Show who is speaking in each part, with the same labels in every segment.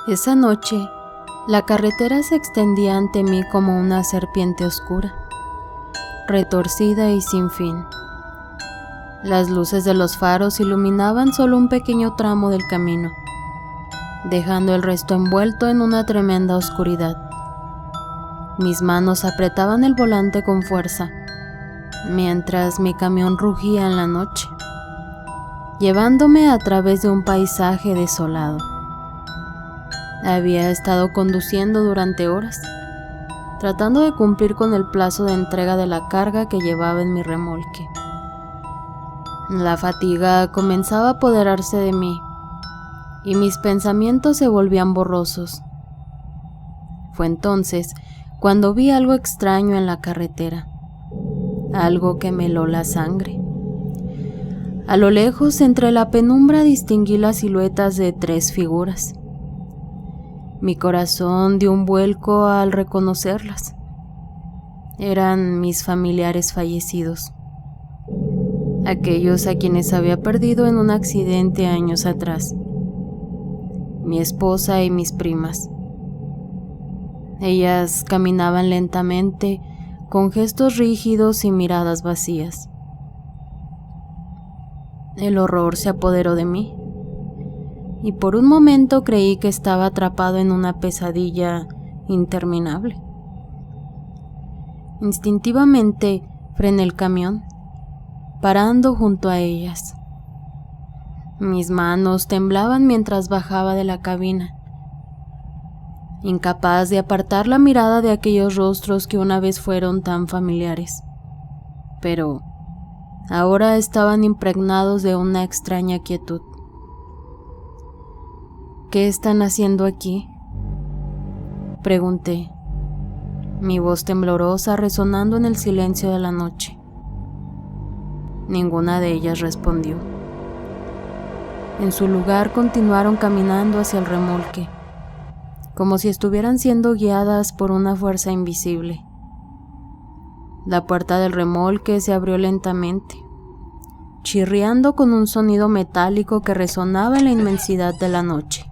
Speaker 1: Esa noche, la carretera se extendía ante mí como una serpiente oscura, retorcida y sin fin. Las luces de los faros iluminaban solo un pequeño tramo del camino, dejando el resto envuelto en una tremenda oscuridad. Mis manos apretaban el volante con fuerza, mientras mi camión rugía en la noche, llevándome a través de un paisaje desolado. Había estado conduciendo durante horas, tratando de cumplir con el plazo de entrega de la carga que llevaba en mi remolque. La fatiga comenzaba a apoderarse de mí, y mis pensamientos se volvían borrosos. Fue entonces cuando vi algo extraño en la carretera, algo que me heló la sangre. A lo lejos, entre la penumbra, distinguí las siluetas de 3 figuras. Mi corazón dio un vuelco al reconocerlas. Eran mis familiares fallecidos, aquellos a quienes había perdido en un accidente años atrás, mi esposa y mis primas. Ellas caminaban lentamente, con gestos rígidos y miradas vacías. El horror se apoderó de mí, y por un momento creí que estaba atrapado en una pesadilla interminable. Instintivamente frené el camión, parando junto a ellas. Mis manos temblaban mientras bajaba de la cabina, incapaz de apartar la mirada de aquellos rostros que una vez fueron tan familiares, pero ahora estaban impregnados de una extraña quietud. ¿Qué están haciendo aquí?, pregunté, mi voz temblorosa resonando en el silencio de la noche. Ninguna de ellas respondió. En su lugar continuaron caminando hacia el remolque, como si estuvieran siendo guiadas por una fuerza invisible. La puerta del remolque se abrió lentamente, chirriando con un sonido metálico que resonaba en la inmensidad de la noche.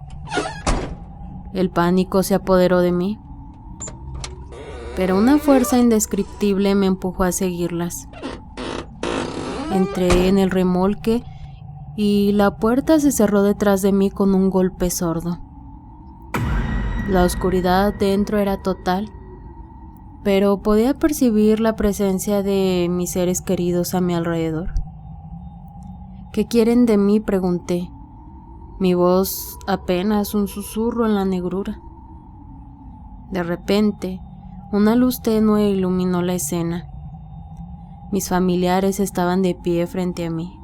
Speaker 1: El pánico se apoderó de mí, pero una fuerza indescriptible me empujó a seguirlas. Entré en el remolque y la puerta se cerró detrás de mí con un golpe sordo. La oscuridad dentro era total, pero podía percibir la presencia de mis seres queridos a mi alrededor. ¿Qué quieren de mí?, pregunté, mi voz apenas un susurro en la negrura. De repente, una luz tenue iluminó la escena. Mis familiares estaban de pie frente a mí,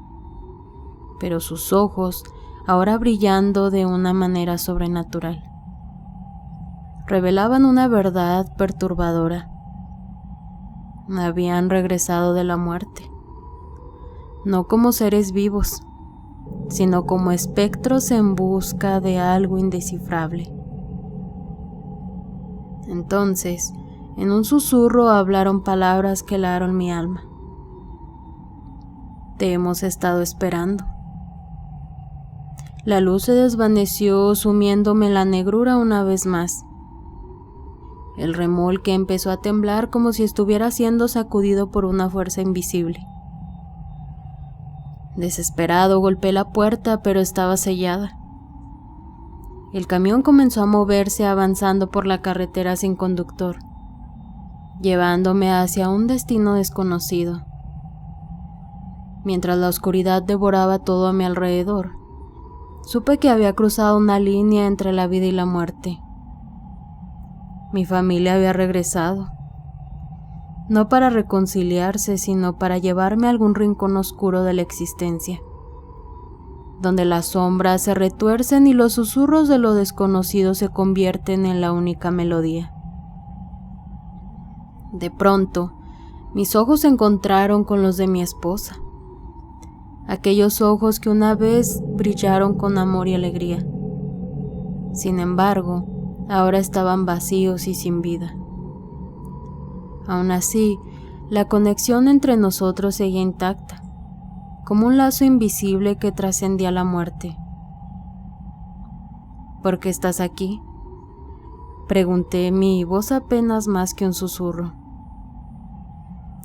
Speaker 1: pero sus ojos, ahora brillando de una manera sobrenatural, revelaban una verdad perturbadora. Habían regresado de la muerte, no como seres vivos, sino como espectros en busca de algo indescifrable. Entonces, en un susurro hablaron palabras que helaron mi alma. Te hemos estado esperando. La luz se desvaneció, sumiéndome en la negrura una vez más. El remolque empezó a temblar como si estuviera siendo sacudido por una fuerza invisible. Desesperado, golpeé la puerta, pero estaba sellada. El camión comenzó a moverse, avanzando por la carretera sin conductor, llevándome hacia un destino desconocido. Mientras la oscuridad devoraba todo a mi alrededor, supe que había cruzado una línea entre la vida y la muerte. Mi familia había regresado, no para reconciliarse, sino para llevarme a algún rincón oscuro de la existencia, donde las sombras se retuercen y los susurros de lo desconocido se convierten en la única melodía. De pronto, mis ojos se encontraron con los de mi esposa, aquellos ojos que una vez brillaron con amor y alegría. Sin embargo, ahora estaban vacíos y sin vida. Aún así, la conexión entre nosotros seguía intacta, como un lazo invisible que trascendía la muerte. ¿Por qué estás aquí?, pregunté, mi voz apenas más que un susurro.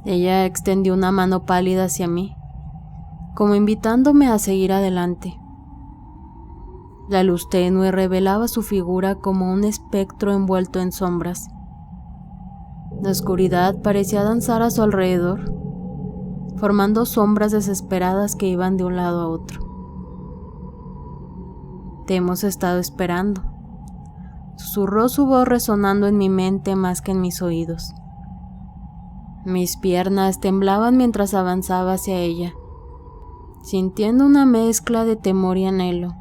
Speaker 1: Ella extendió una mano pálida hacia mí, como invitándome a seguir adelante. La luz tenue revelaba su figura como un espectro envuelto en sombras. La oscuridad parecía danzar a su alrededor, formando sombras desesperadas que iban de un lado a otro. Te hemos estado esperando, susurró su voz resonando en mi mente más que en mis oídos. Mis piernas temblaban mientras avanzaba hacia ella, sintiendo una mezcla de temor y anhelo.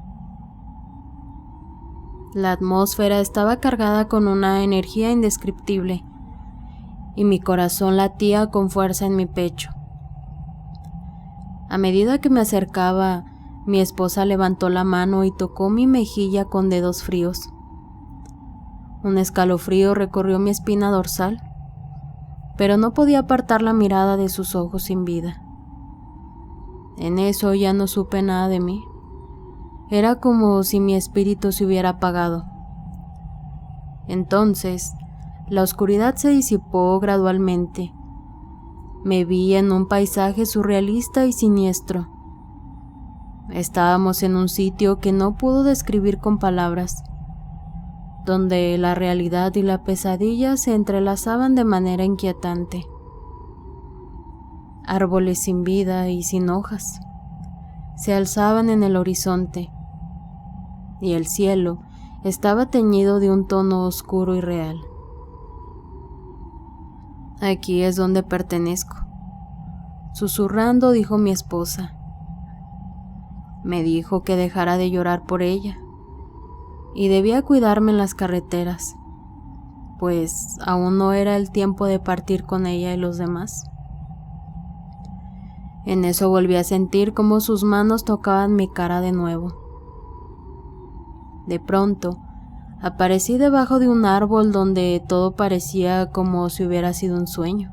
Speaker 1: La atmósfera estaba cargada con una energía indescriptible, y mi corazón latía con fuerza en mi pecho. A medida que me acercaba, mi esposa levantó la mano y tocó mi mejilla con dedos fríos. Un escalofrío recorrió mi espina dorsal, pero no podía apartar la mirada de sus ojos sin vida. En eso ya no supe nada de mí. Era como si mi espíritu se hubiera apagado. Entonces, la oscuridad se disipó gradualmente. Me vi en un paisaje surrealista y siniestro. Estábamos en un sitio que no puedo describir con palabras, donde la realidad y la pesadilla se entrelazaban de manera inquietante. Árboles sin vida y sin hojas se alzaban en el horizonte, y el cielo estaba teñido de un tono oscuro y real. Aquí es donde pertenezco, susurrando dijo mi esposa. Me dijo que dejara de llorar por ella, y debía cuidarme en las carreteras, pues aún no era el tiempo de partir con ella y los demás. En eso volví a sentir cómo sus manos tocaban mi cara de nuevo. De pronto, aparecí debajo de un árbol donde todo parecía como si hubiera sido un sueño.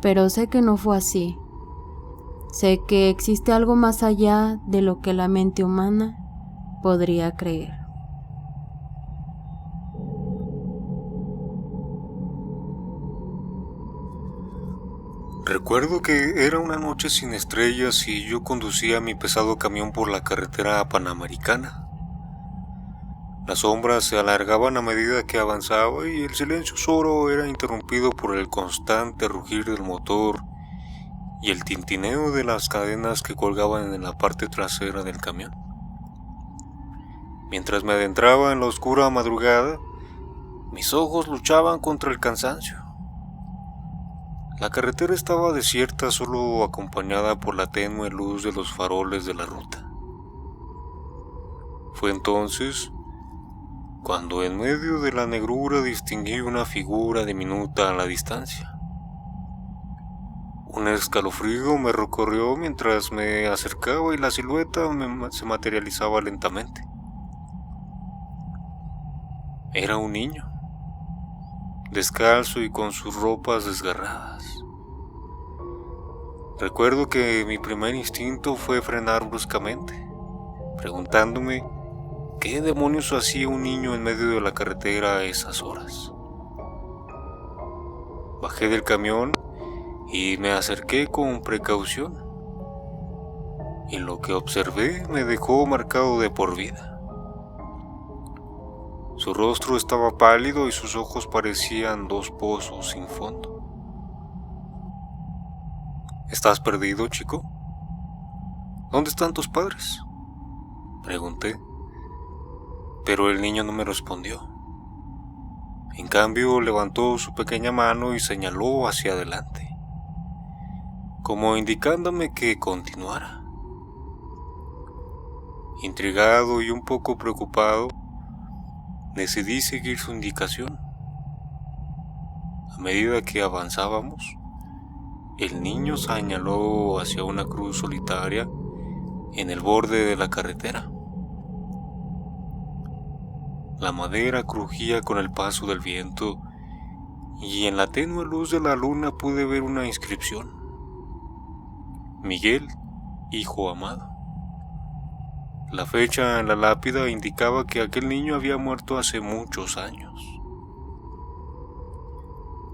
Speaker 1: Pero sé que no fue así. Sé que existe algo más allá de lo que la mente humana podría creer.
Speaker 2: Recuerdo que era una noche sin estrellas y yo conducía mi pesado camión por la carretera panamericana. Las sombras se alargaban a medida que avanzaba y el silencio solo era interrumpido por el constante rugir del motor y el tintineo de las cadenas que colgaban en la parte trasera del camión. Mientras me adentraba en la oscura madrugada, mis ojos luchaban contra el cansancio. La carretera estaba desierta, solo acompañada por la tenue luz de los faroles de la ruta. Fue entonces cuando en medio de la negrura distinguí una figura diminuta a la distancia. Un escalofrío me recorrió mientras me acercaba y la silueta se materializaba lentamente. Era un niño, descalzo y con sus ropas desgarradas. Recuerdo que mi primer instinto fue frenar bruscamente, preguntándome qué demonios hacía un niño en medio de la carretera a esas horas. Bajé del camión y me acerqué con precaución, y lo que observé me dejó marcado de por vida. Su rostro estaba pálido y sus ojos parecían dos pozos sin fondo. ¿Estás perdido, chico? ¿Dónde están tus padres?, pregunté, pero el niño no me respondió. En cambio, levantó su pequeña mano y señaló hacia adelante, como indicándome que continuara. Intrigado y un poco preocupado, decidí seguir su indicación. A medida que avanzábamos, el niño señaló hacia una cruz solitaria en el borde de la carretera. La madera crujía con el paso del viento y en la tenue luz de la luna pude ver una inscripción: Miguel, hijo amado. La fecha en la lápida indicaba que aquel niño había muerto hace muchos años.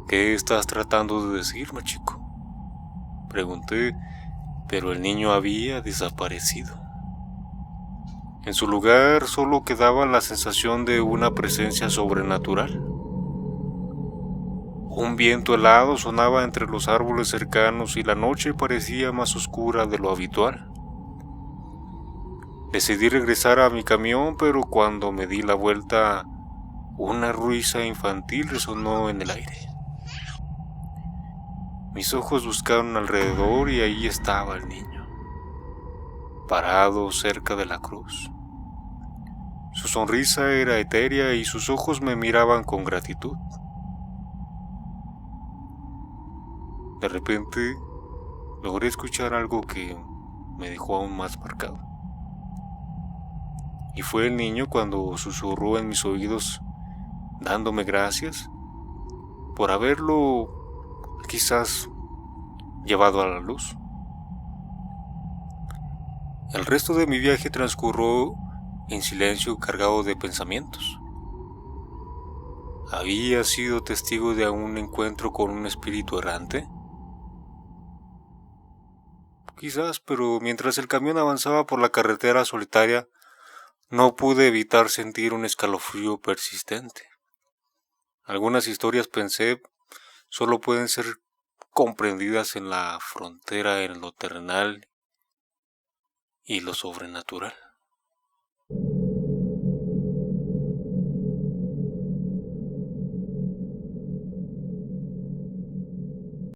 Speaker 2: ¿Qué estás tratando de decirme, chico?, pregunté, pero el niño había desaparecido. En su lugar solo quedaba la sensación de una presencia sobrenatural. Un viento helado sonaba entre los árboles cercanos y la noche parecía más oscura de lo habitual. Decidí regresar a mi camión, pero cuando me di la vuelta, una risa infantil resonó en el aire. Mis ojos buscaron alrededor y ahí estaba el niño, parado cerca de la cruz. Su sonrisa era etérea y sus ojos me miraban con gratitud. De repente, logré escuchar algo que me dejó aún más marcado. Y fue el niño cuando susurró en mis oídos, dándome gracias por haberlo quizás llevado a la luz. El resto de mi viaje transcurrió en silencio, cargado de pensamientos. ¿Había sido testigo de un encuentro con un espíritu errante? Quizás, pero mientras el camión avanzaba por la carretera solitaria, no pude evitar sentir un escalofrío persistente. Algunas historias, pensé, solo pueden ser comprendidas en la frontera en lo terrenal y lo sobrenatural.